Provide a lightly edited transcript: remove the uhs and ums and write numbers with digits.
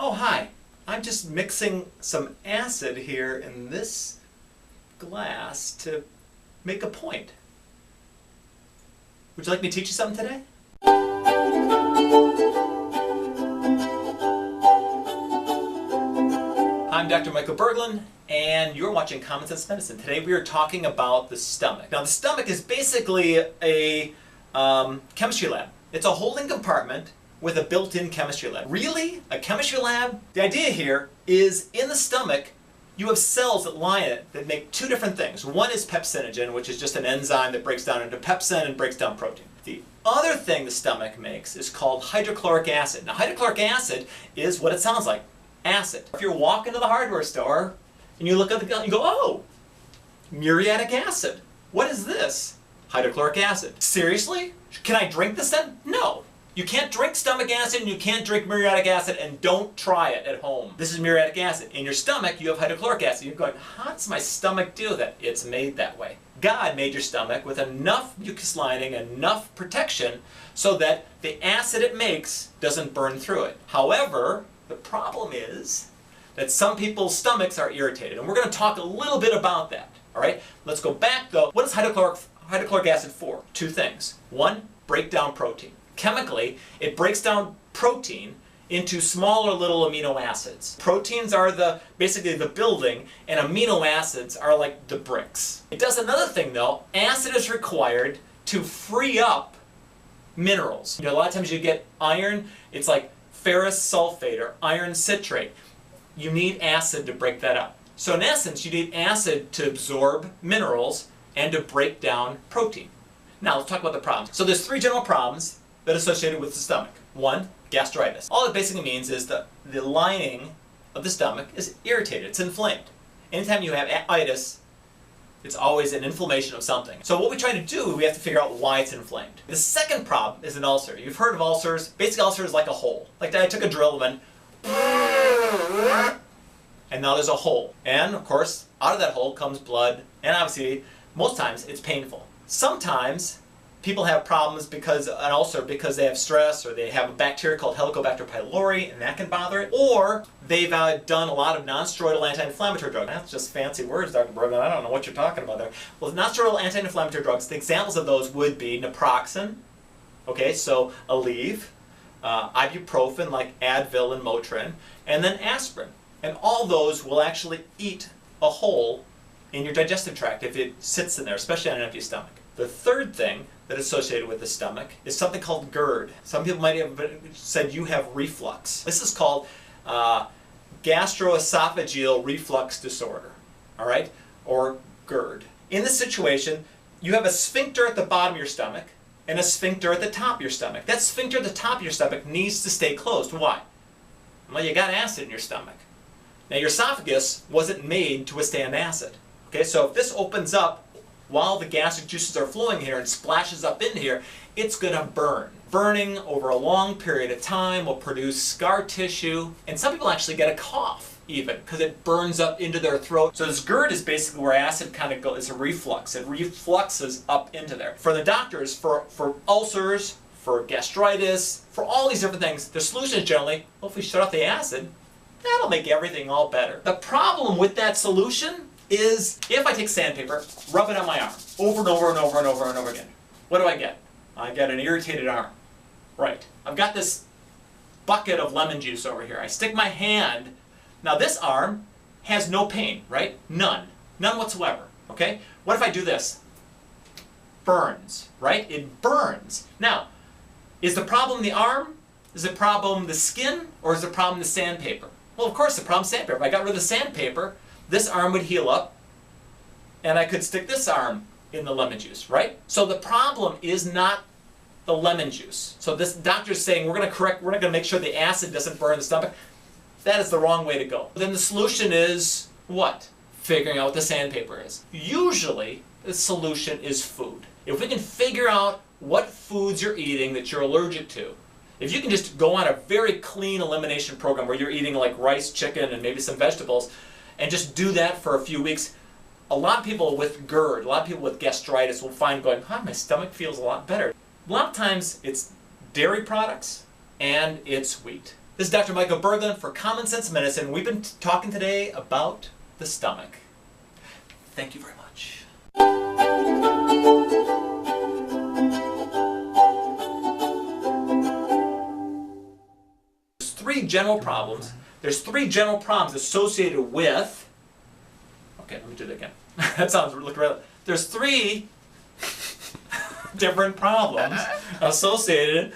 Oh, hi. I'm just mixing some acid here in this glass to make a point. Would you like me to teach you something today? I'm Dr. Michael Berglund, and you're watching Common Sense Medicine. Today we are talking about the stomach. Now, the stomach is basically a chemistry lab. It's a holding compartment with a built-in chemistry lab. Really? A chemistry lab? The idea here is in the stomach, you have cells that line it that make two different things. One is pepsinogen, which is just an enzyme that breaks down into pepsin and breaks down protein. The other thing the stomach makes is called hydrochloric acid. Now, hydrochloric acid is what it sounds like, acid. If you're walking to the hardware store and you look at the gun, you go, oh, muriatic acid. What is this? Hydrochloric acid. Seriously? Can I drink this then? No. You can't drink stomach acid and you can't drink muriatic acid, and don't try it at home. This is muriatic acid. In your stomach, you have hydrochloric acid. You're going, how does my stomach do that? It's made that way. God made your stomach with enough mucus lining, enough protection, so that the acid it makes doesn't burn through it. However, the problem is that some people's stomachs are irritated, and we're going to talk a little bit about that. All right? Let's go back though. What is hydrochloric acid for? Two things. One, break down protein. Chemically, it breaks down protein into smaller little amino acids. Proteins are basically the building, and amino acids are like the bricks. It does another thing though. Acid is required to free up minerals. You know, a lot of times you get iron, it's like ferrous sulfate or iron citrate. You need acid to break that up. So in essence, you need acid to absorb minerals and to break down protein. Now let's talk about the problems. So there's three general problems that are associated with the stomach. One, gastritis. All it basically means is that the lining of the stomach is irritated, it's inflamed. Anytime you have itis, it's always an inflammation of something. So what we try to do, we have to figure out why it's inflamed. The second problem is an ulcer. You've heard of ulcers. Basic ulcer is like a hole. Like I took a drill and now there's a hole. And of course, out of that hole comes blood, and obviously, most times it's painful. Sometimes people have problems because an ulcer because they have stress, or they have a bacteria called Helicobacter pylori, and that can bother it. Or they've done a lot of non-steroidal anti-inflammatory drugs. That's just fancy words, Dr. Berglund. I don't know what you're talking about there. Well, non-steroidal anti-inflammatory drugs, the examples of those would be naproxen, okay, so Aleve, ibuprofen like Advil and Motrin, and then aspirin. And all those will actually eat a hole in your digestive tract if it sits in there, especially on an empty stomach. The third thing that is associated with the stomach is something called Gerd. Some people might have said you have reflux. This is called gastroesophageal reflux disorder, all right, or Gerd. In this situation, you have a sphincter at the bottom of your stomach and a sphincter at the top of your stomach. That sphincter at the top of your stomach needs to stay closed. Why? Well, you got acid in your stomach. Now, your esophagus wasn't made to withstand acid. Okay, so if this opens up while the gastric juices are flowing here and splashes up in here, it's going to burn. Burning over a long period of time will produce scar tissue, and some people actually get a cough even because it burns up into their throat. So this GERD is basically where acid kind of goes, it's a reflux. It refluxes up into there. For the doctors, for ulcers, for gastritis, for all these different things, the solution is generally, well, if we shut off the acid, that'll make everything all better. The problem with that solution is if I take sandpaper, rub it on my arm over and over and over and over and over again, what do I get? I get an irritated arm. Right. I've got this bucket of lemon juice over here. I stick my hand. Now this arm has no pain, right? None. None whatsoever. Okay? What if I do this? Burns, right? It burns. Now, is the problem the arm? Is the problem the skin? Or is the problem the sandpaper? Well, of course the problem's sandpaper. If I got rid of the sandpaper, this arm would heal up, and I could stick this arm in the lemon juice, right? So the problem is not the lemon juice. So this doctor's saying we're going to make sure the acid doesn't burn the stomach. That is the wrong way to go. Then the solution is what? Figuring out what the sandpaper is. Usually, the solution is food. If we can figure out what foods you're eating that you're allergic to, if you can just go on a very clean elimination program where you're eating like rice, chicken, and maybe some vegetables, and just do that for a few weeks, a lot of people with GERD, a lot of people with gastritis will find going, my stomach feels a lot better. A lot of times it's dairy products and it's wheat. This is Dr. Michael Berglund for Common Sense Medicine. We've been talking today about the stomach. Thank you very much. There's three general problems. There's three general problems associated with... Okay, let me do that again. That sounds really... There's three different problems associated